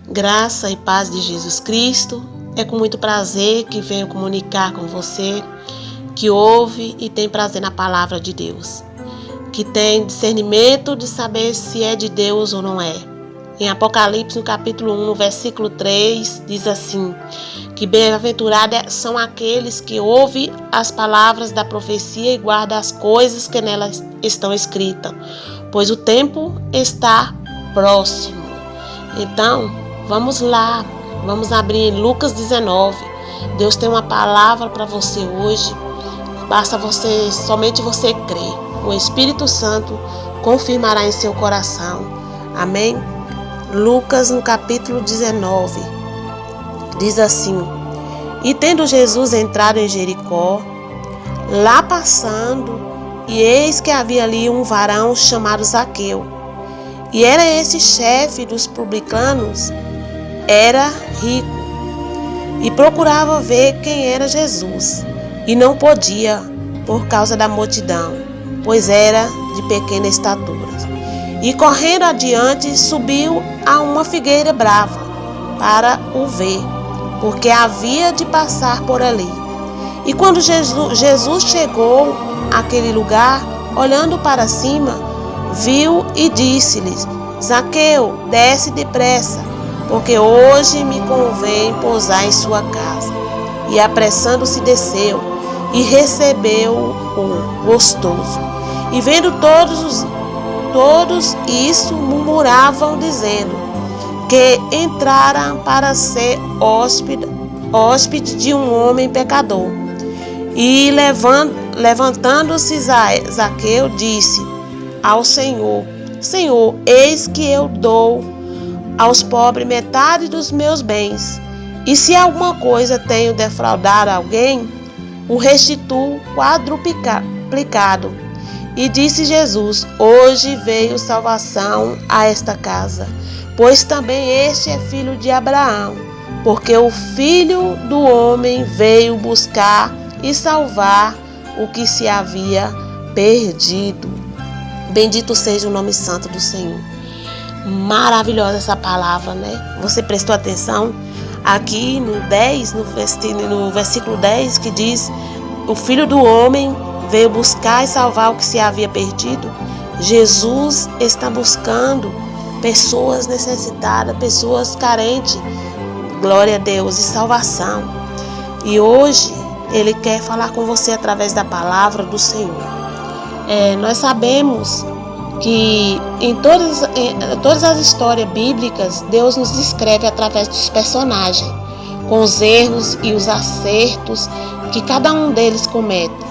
Graça e paz de Jesus Cristo. É com muito prazer que venho comunicar com você que ouve e tem prazer na palavra de Deus, que tem discernimento de saber se é de Deus ou não é. Em Apocalipse, no capítulo 1, no versículo 3, diz assim, que bem-aventurados são aqueles que ouvem as palavras da profecia e guardam as coisas que nelas estão escritas, pois o tempo está próximo. Então, vamos lá, vamos abrir em Lucas 19. Deus tem uma palavra para você hoje. Basta somente você crer. O Espírito Santo confirmará em seu coração. Amém? Lucas, no capítulo 19, diz assim: E tendo Jesus entrado em Jericó, lá passando, e eis que havia ali um varão chamado Zaqueu. E era esse chefe dos publicanos, era rico, e procurava ver quem era Jesus, e não podia, por causa da multidão, pois era de pequena estatura. E correndo adiante, subiu a uma figueira brava, para o ver, porque havia de passar por ali. E quando Jesus chegou àquele lugar, olhando para cima, viu e disse-lhes: Zaqueu, desce depressa, porque hoje me convém pousar em sua casa. E apressando-se desceu, e recebeu-o gostoso. E vendo todos isso, murmuravam, dizendo que entraram para ser hóspede de um homem pecador. E levantando-se Zaqueu, disse ao Senhor: Senhor, eis que eu dou aos pobres metade dos meus bens, e se alguma coisa tenho defraudado alguém, o restituo quadruplicado. E disse Jesus: Hoje veio salvação a esta casa, pois também este é filho de Abraão, porque o Filho do Homem veio buscar e salvar o que se havia perdido. Bendito seja o nome santo do Senhor. Maravilhosa essa palavra, né? Você prestou atenção aqui no 10, no versículo 10, que diz: o Filho do Homem veio buscar e salvar o que se havia perdido. Jesus está buscando pessoas necessitadas, pessoas carentes, glória a Deus, de salvação. E hoje Ele quer falar com você através da palavra do Senhor. Nós sabemos que em todas as histórias bíblicas, Deus nos descreve através dos personagens, com os erros e os acertos que cada um deles comete.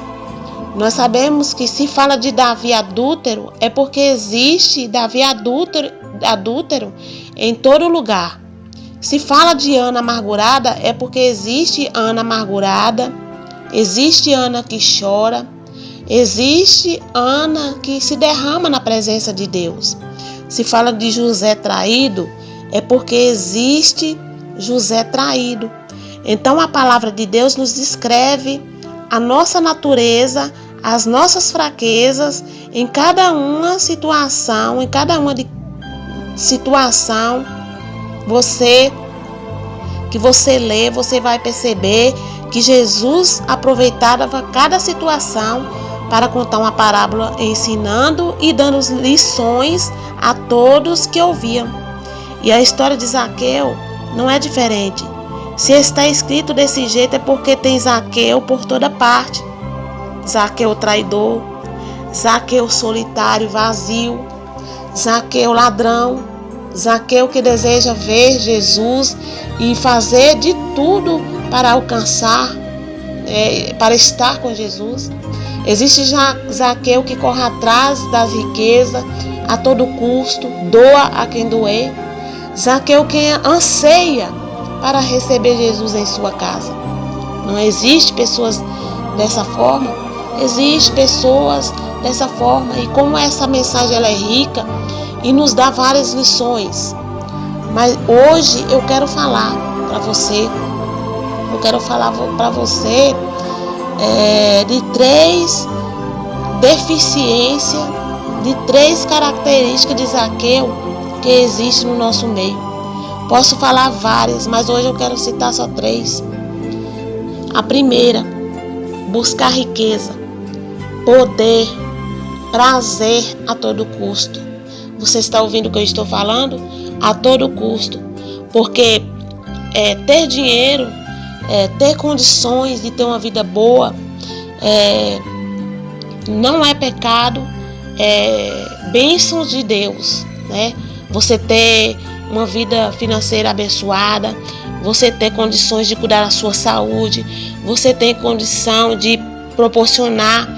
Nós sabemos que se fala de Davi adúltero, é porque existe Davi adúltero em todo lugar. Se fala de Ana amargurada, é porque existe Ana amargurada, existe Ana que chora, existe Ana que se derrama na presença de Deus. Se fala de José traído, é porque existe José traído. Então a palavra de Deus nos descreve a nossa natureza, as nossas fraquezas, em cada uma situação, que você lê, você vai perceber que Jesus aproveitava cada situação para contar uma parábola, ensinando e dando lições a todos que ouviam. E a história de Zaqueu não é diferente. Se está escrito desse jeito, é porque tem Zaqueu por toda parte. Zaqueu traidor, Zaqueu solitário, vazio, Zaqueu ladrão, Zaqueu que deseja ver Jesus e fazer de tudo para alcançar, para estar com Jesus. Existe Zaqueu que corre atrás das riquezas a todo custo, doa a quem doer. Zaqueu que anseia para receber Jesus em sua casa. Não existe pessoas dessa forma? Existe pessoas dessa forma. E como essa mensagem ela é rica e nos dá várias lições. Mas hoje eu quero falar para você. De 3 deficiências, de 3 características de Zaqueu que existem no nosso meio. Posso falar várias, mas hoje eu quero citar só 3. A primeira, buscar riqueza, poder, prazer a todo custo. Você está ouvindo o que eu estou falando? A todo custo. Porque ter dinheiro, ter condições de ter uma vida boa, não é pecado, bênçãos de Deus, né? Você ter uma vida financeira abençoada, você ter condições de cuidar da sua saúde, você ter condição de proporcionar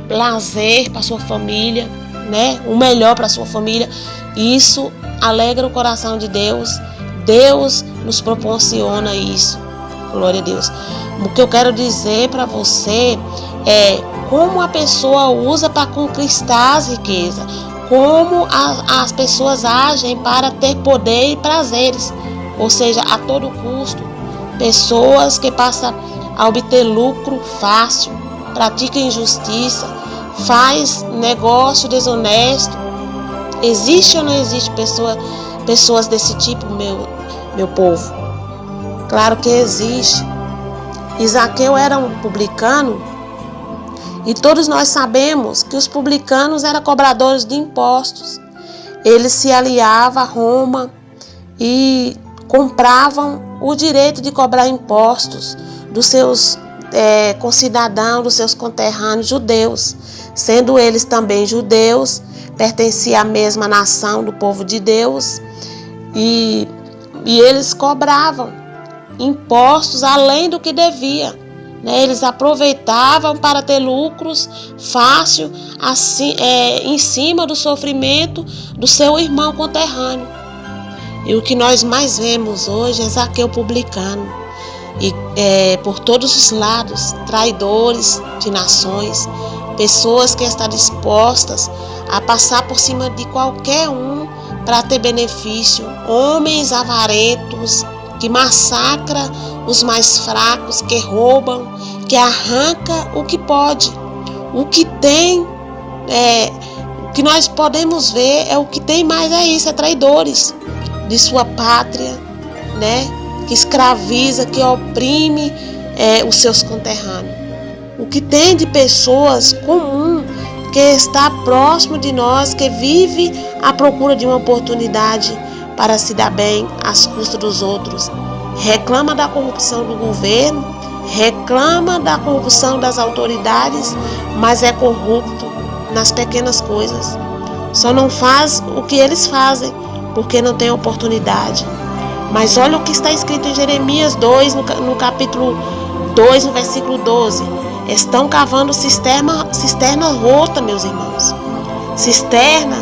lazer para sua família, né? O melhor para sua família. Isso alegra o coração de Deus. Deus nos proporciona isso. Glória a Deus. O que eu quero dizer para você é como a pessoa usa para conquistar as riquezas, como as pessoas agem para ter poder e prazeres, ou seja, a todo custo. Pessoas que passam a obter lucro fácil, praticam injustiça, faz negócio desonesto. Existe ou não existe pessoas desse tipo, meu povo? Claro que existe. Zaqueu era um publicano e todos nós sabemos que os publicanos eram cobradores de impostos. Eles se aliavam a Roma e compravam o direito de cobrar impostos dos seus concidadãos, dos seus conterrâneos judeus. Sendo eles também judeus, pertenciam à mesma nação do povo de Deus e eles cobravam impostos além do que devia, né? Eles aproveitavam para ter lucros fácil assim, em cima do sofrimento do seu irmão conterrâneo. E o que nós mais vemos hoje é Zaqueu publicano. E por todos os lados, traidores de nações, pessoas que estão dispostas a passar por cima de qualquer um para ter benefício, homens avarentos que massacram os mais fracos, que roubam, que arranca o que pode, o que tem, o que nós podemos ver o que tem mais isso, traidores de sua pátria, né? Que escraviza, que oprime os seus conterrâneos. O que tem de pessoas comuns que está próximo de nós, que vive à procura de uma oportunidade para se dar bem às custas dos outros. Reclama da corrupção do governo, reclama da corrupção das autoridades, mas é corrupto nas pequenas coisas. Só não faz o que eles fazem, porque não tem oportunidade. Mas olha o que está escrito em Jeremias 2, no capítulo 2, no versículo 12. Estão cavando cisterna rota, meus irmãos. Cisterna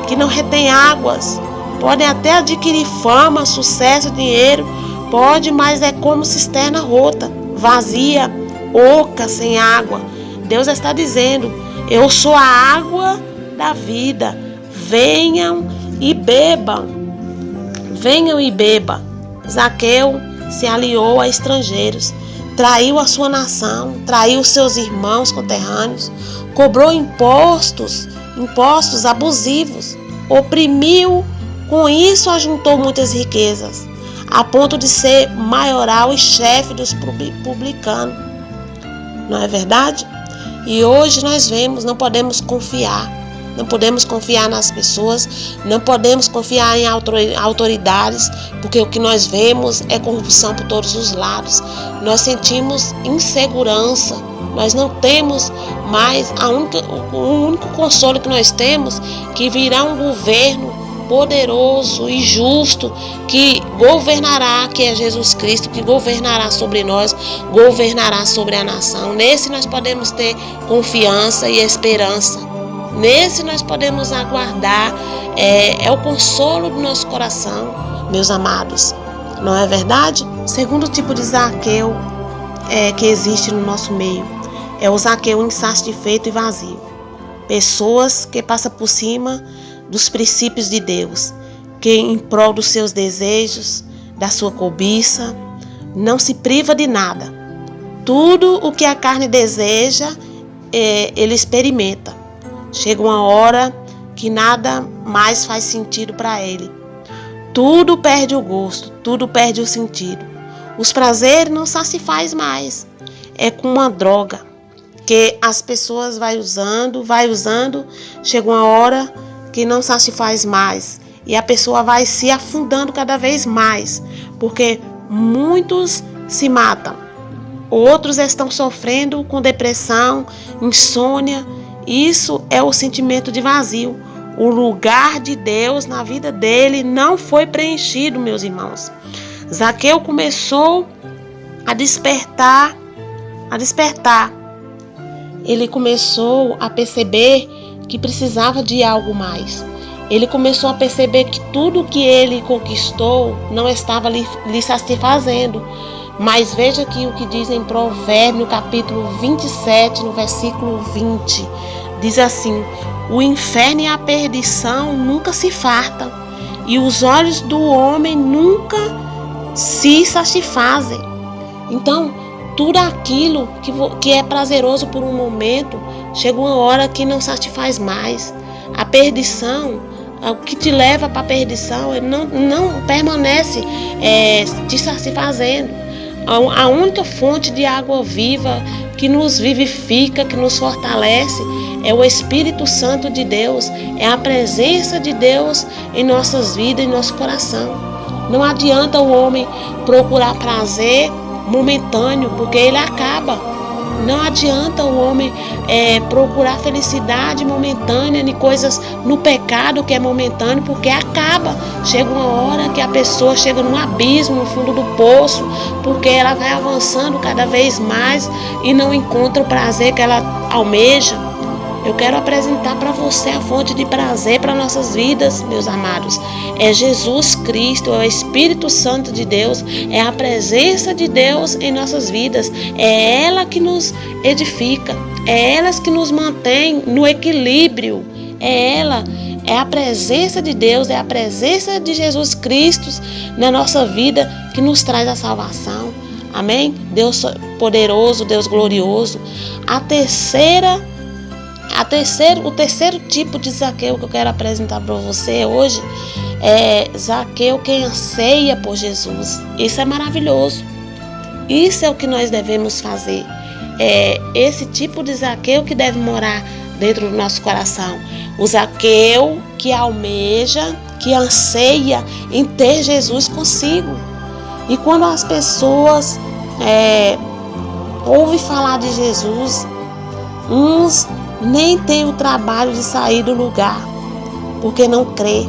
que não retém águas. Podem até adquirir fama, sucesso, dinheiro. Pode, mas é como cisterna rota, vazia, oca, sem água. Deus está dizendo: eu sou a água da vida. Venham e bebam. Venham e bebam. Zaqueu se aliou a estrangeiros. Traiu a sua nação, traiu seus irmãos conterrâneos, cobrou impostos abusivos, oprimiu, com isso ajuntou muitas riquezas, a ponto de ser maioral e chefe dos publicanos. Não é verdade? E hoje nós vemos, não podemos confiar nas pessoas, não podemos confiar em autoridades, porque o que nós vemos é corrupção por todos os lados. Nós sentimos insegurança, nós não temos mais, o único consolo que nós temos, que virá um governo poderoso e justo, que governará, que é Jesus Cristo, que governará sobre nós, governará sobre a nação. Nesse nós podemos ter confiança e esperança. Nesse nós podemos aguardar, é o consolo do nosso coração, meus amados. Não é verdade? Segundo tipo de Zaqueu que existe no nosso meio é o Zaqueu insatisfeito e vazio. Pessoas que passam por cima dos princípios de Deus, que em prol dos seus desejos, da sua cobiça, não se priva de nada. Tudo o que a carne deseja, ele experimenta. Chega uma hora que nada mais faz sentido para ele. tudo perde o gosto, tudo perde o sentido. Os prazeres não satisfaz mais. É como uma droga que as pessoas vai usando, chega uma hora que não satisfaz mais. E a pessoa vai se afundando cada vez mais, porque muitos se matam. Outros estão sofrendo com depressão, insônia. Isso é o sentimento de vazio. O lugar de Deus na vida dele não foi preenchido, meus irmãos. Zaqueu começou a despertar. Ele começou a perceber que precisava de algo mais. Ele começou a perceber que tudo que ele conquistou não estava lhe satisfazendo. Mas veja aqui o que diz em Provérbios, no capítulo 27, no versículo 20. Diz assim: o inferno e a perdição nunca se fartam, e os olhos do homem nunca se satisfazem. Então, tudo aquilo que é prazeroso por um momento, chega uma hora que não satisfaz mais. A perdição, o que te leva para a perdição, não permanece te satisfazendo. A única fonte de água viva que nos vivifica, que nos fortalece, é o Espírito Santo de Deus, é a presença de Deus em nossas vidas, em nosso coração. Não adianta o homem procurar prazer momentâneo, porque ele acaba. Não adianta o homem procurar felicidade momentânea em coisas no pecado que é momentâneo, porque acaba. Chega uma hora que a pessoa chega num abismo, no fundo do poço, porque ela vai avançando cada vez mais e não encontra o prazer que ela almeja. Eu quero apresentar para você a fonte de prazer para nossas vidas, meus amados. É Jesus Cristo, é o Espírito Santo de Deus, é a presença de Deus em nossas vidas. É ela que nos edifica, é ela que nos mantém no equilíbrio. É ela, é a presença de Deus, é a presença de Jesus Cristo na nossa vida que nos traz a salvação. Amém? Deus poderoso, Deus glorioso. O terceiro tipo de Zaqueu que eu quero apresentar para você hoje é Zaqueu que anseia por Jesus. Isso é maravilhoso. Isso é o que nós devemos fazer. É esse tipo de Zaqueu que deve morar dentro do nosso coração. O Zaqueu que almeja, que anseia em ter Jesus consigo. E quando as pessoas ouvem falar de Jesus, uns nem tem o trabalho de sair do lugar, porque não crê.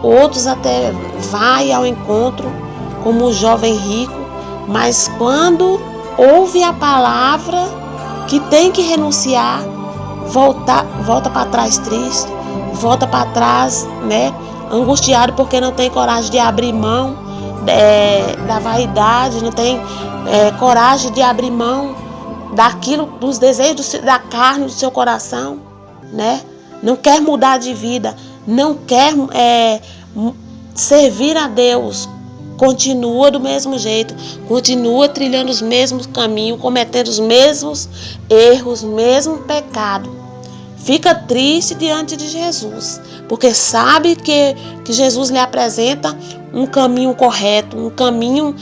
Outros até vai ao encontro, como o jovem rico, mas quando ouve a palavra que tem que renunciar, volta para trás triste, volta para trás, angustiado, porque não tem coragem de abrir mão da vaidade, não tem coragem de abrir mão daquilo, dos desejos da carne do seu coração, Não quer mudar de vida, não quer servir a Deus, continua do mesmo jeito, continua trilhando os mesmos caminhos, cometendo os mesmos erros, mesmo pecado. Fica triste diante de Jesus, porque sabe que Jesus lhe apresenta um caminho correto, um caminho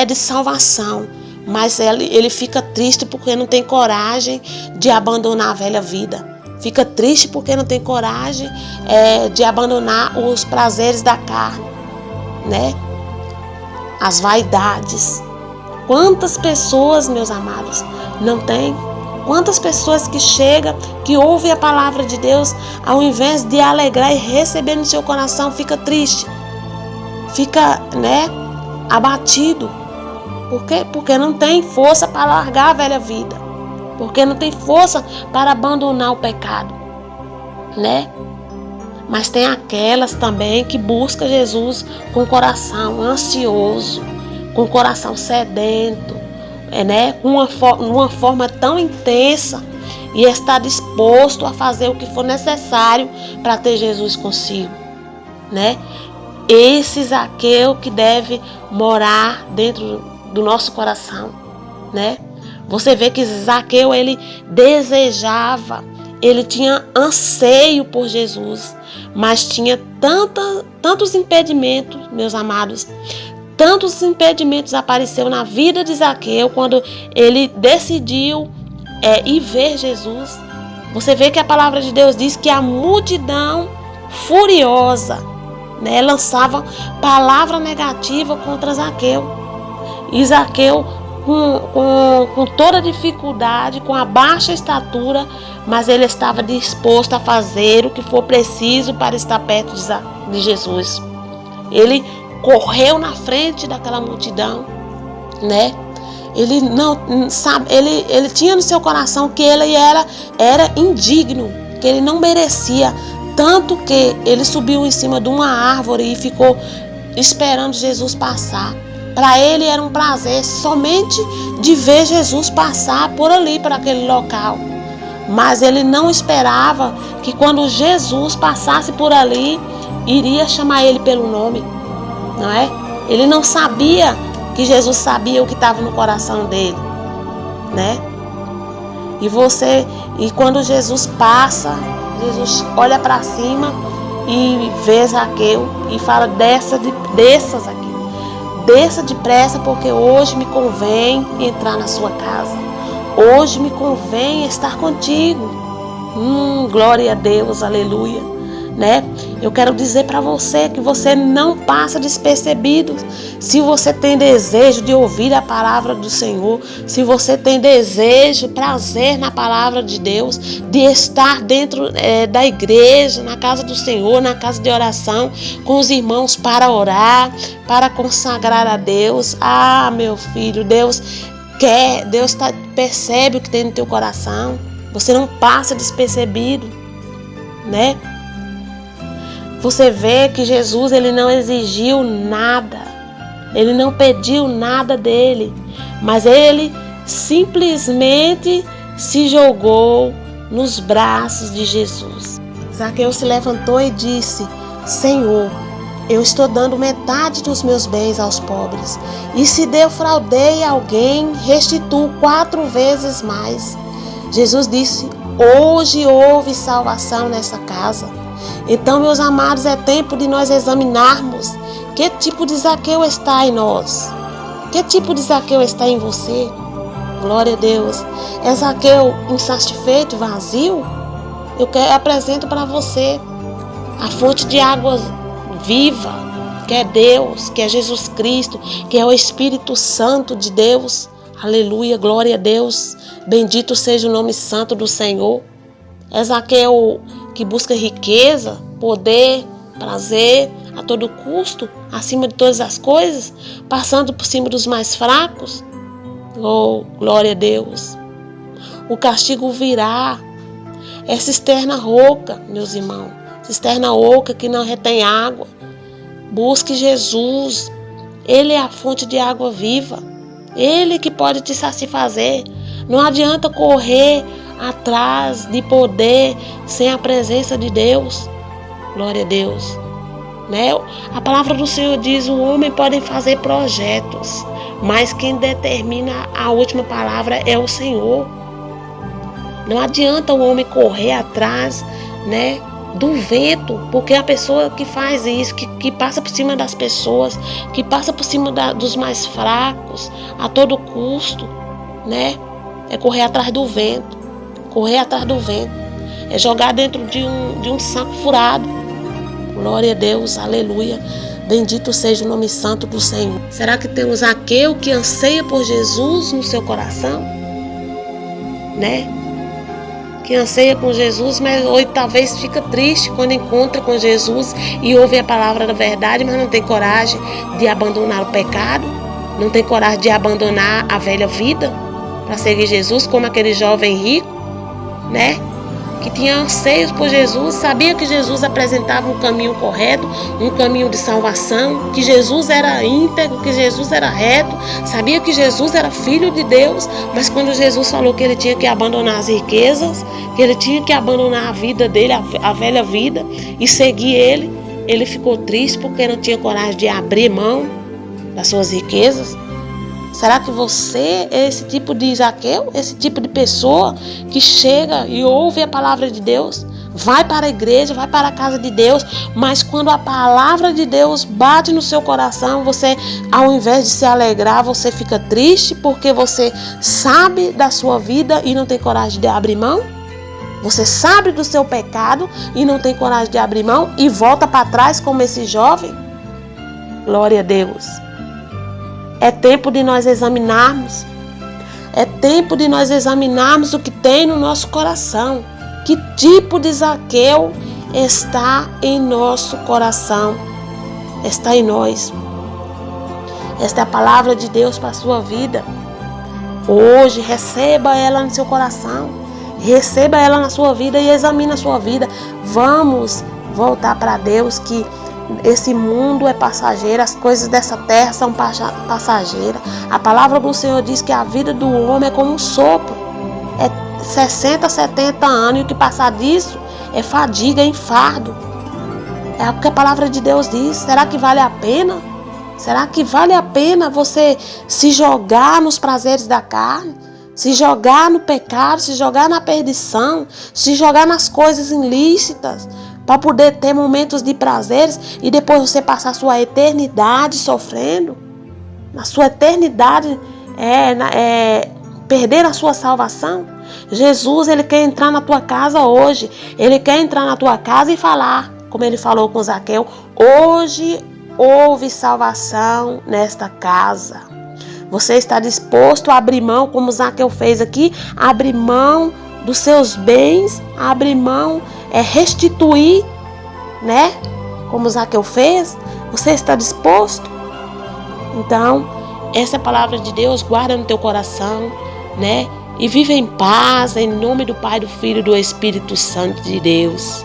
de salvação. Mas ele fica triste porque não tem coragem de abandonar a velha vida. Fica triste porque não tem coragem de abandonar os prazeres da carne, As vaidades. Quantas pessoas, meus amados, não tem? Quantas pessoas que chegam, que ouvem a palavra de Deus, ao invés de alegrar e receber no seu coração, fica triste. Fica, abatido. Por quê? Porque não tem força para largar a velha vida. Porque não tem força para abandonar o pecado. Mas tem aquelas também que buscam Jesus com o coração ansioso, com o coração sedento, com uma forma tão intensa, e está disposto a fazer o que for necessário para ter Jesus consigo. Esse Zaqueu que deve morar dentro do nosso coração, Você vê que Zaqueu, ele desejava, ele tinha anseio por Jesus, mas tinha tantos impedimentos, meus amados. Tantos impedimentos apareceram na vida de Zaqueu quando ele decidiu ir ver Jesus. Você vê que a palavra de Deus diz que a multidão furiosa, né, lançava palavra negativa contra Zaqueu. E Zaqueu, com toda dificuldade, com a baixa estatura, mas ele estava disposto a fazer o que for preciso para estar perto de Jesus. Ele correu na frente daquela multidão, né? Ele não sabe, ele tinha no seu coração que ele era indigno, que ele não merecia, tanto que ele subiu em cima de uma árvore e ficou esperando Jesus passar. Para ele era um prazer somente de ver Jesus passar por ali, por aquele local. Mas ele não esperava que quando Jesus passasse por ali, iria chamar ele pelo nome, não é? Ele não sabia que Jesus sabia o que estava no coração dele, né? E quando Jesus passa, Jesus olha para cima e vê Zaqueu e fala: desça depressa, porque hoje me convém entrar na sua casa. Hoje me convém estar contigo. Glória a Deus, aleluia, né? Eu quero dizer para você que você não passa despercebido. Se você tem desejo de ouvir a palavra do Senhor, se você tem desejo, prazer na palavra de Deus, de estar dentro da igreja, na casa do Senhor, na casa de oração, com os irmãos para orar, para consagrar a Deus. Meu filho, Deus percebe o que tem no teu coração. Você não passa despercebido, né? Você vê que Jesus, ele não exigiu nada, ele não pediu nada dele, mas ele simplesmente se jogou nos braços de Jesus. Zaqueu se levantou e disse: Senhor, eu estou dando metade dos meus bens aos pobres, e se defraudei alguém, restituo 4 vezes mais. Jesus disse: hoje houve salvação nessa casa. Então, meus amados, é tempo de nós examinarmos que tipo de Zaqueu está em nós. Que tipo de Zaqueu está em você? Glória a Deus. É Zaqueu insatisfeito, vazio? Eu apresento para você a fonte de água viva, que é Deus, que é Jesus Cristo, que é o Espírito Santo de Deus. Aleluia, glória a Deus. Bendito seja o nome santo do Senhor. É Zaqueu que busca riqueza, poder, prazer a todo custo, acima de todas as coisas, passando por cima dos mais fracos. Oh, glória a Deus. O castigo virá. É cisterna rouca, meus irmãos. Cisterna oca que não retém água. Busque Jesus. Ele é a fonte de água viva. Ele que pode te satisfazer. Não adianta correr atrás de poder sem a presença de Deus. Glória a Deus, né? A palavra do Senhor diz: o homem pode fazer projetos, mas quem determina a última palavra é o Senhor. Não adianta o homem correr atrás, né, do vento, porque a pessoa que faz isso, que passa por cima das pessoas, que passa por cima dos mais fracos a todo custo, né? É correr atrás do vento. Correr atrás do vento. É jogar dentro de um saco furado. Glória a Deus, aleluia. Bendito seja o nome santo do Senhor. Será que tem um Zaqueu que anseia por Jesus no seu coração? Né? Que anseia com Jesus, mas hoje talvez fica triste quando encontra com Jesus e ouve a palavra da verdade, mas não tem coragem de abandonar o pecado, não tem coragem de abandonar a velha vida para seguir Jesus, como aquele jovem rico, né? Que tinha anseios por Jesus, sabia que Jesus apresentava um caminho correto, um caminho de salvação, que Jesus era íntegro, que Jesus era reto, sabia que Jesus era filho de Deus, mas quando Jesus falou que ele tinha que abandonar as riquezas, que ele tinha que abandonar a vida dele, a velha vida, e seguir ele ficou triste porque não tinha coragem de abrir mão das suas riquezas. Será que você é esse tipo de Zaqueu? Esse tipo de pessoa que chega e ouve a palavra de Deus, vai para a igreja, vai para a casa de Deus, mas quando a palavra de Deus bate no seu coração, você, ao invés de se alegrar, você fica triste porque você sabe da sua vida e não tem coragem de abrir mão? Você sabe do seu pecado e não tem coragem de abrir mão e volta para trás como esse jovem? Glória a Deus. É tempo de nós examinarmos. É tempo de nós examinarmos o que tem no nosso coração. Que tipo de Zaqueu está em nosso coração? Está em nós. Esta é a palavra de Deus para a sua vida. Hoje, receba ela no seu coração. Receba ela na sua vida e examine a sua vida. Vamos voltar para Deus, que esse mundo é passageiro, as coisas dessa terra são passageiras. A palavra do Senhor diz que a vida do homem é como um sopro. É 60, 70 anos e o que passar disso é fadiga, é enfardo. É o que a palavra de Deus diz. Será que vale a pena? Será que vale a pena você se jogar nos prazeres da carne? Se jogar no pecado, se jogar na perdição, se jogar nas coisas ilícitas, para poder ter momentos de prazeres e depois você passar a sua eternidade sofrendo? Na sua eternidade perder a sua salvação? Jesus, ele quer entrar na tua casa hoje. Ele quer entrar na tua casa e falar, como ele falou com Zaqueu: hoje houve salvação nesta casa. Você está disposto a abrir mão, como Zaqueu fez aqui, abrir mão dos seus bens, abrir mão, restituir, né? Como Zaqueu fez. Você está disposto? Então, essa é a palavra de Deus, guarda no teu coração, né? E vive em paz, em nome do Pai, do Filho e do Espírito Santo de Deus.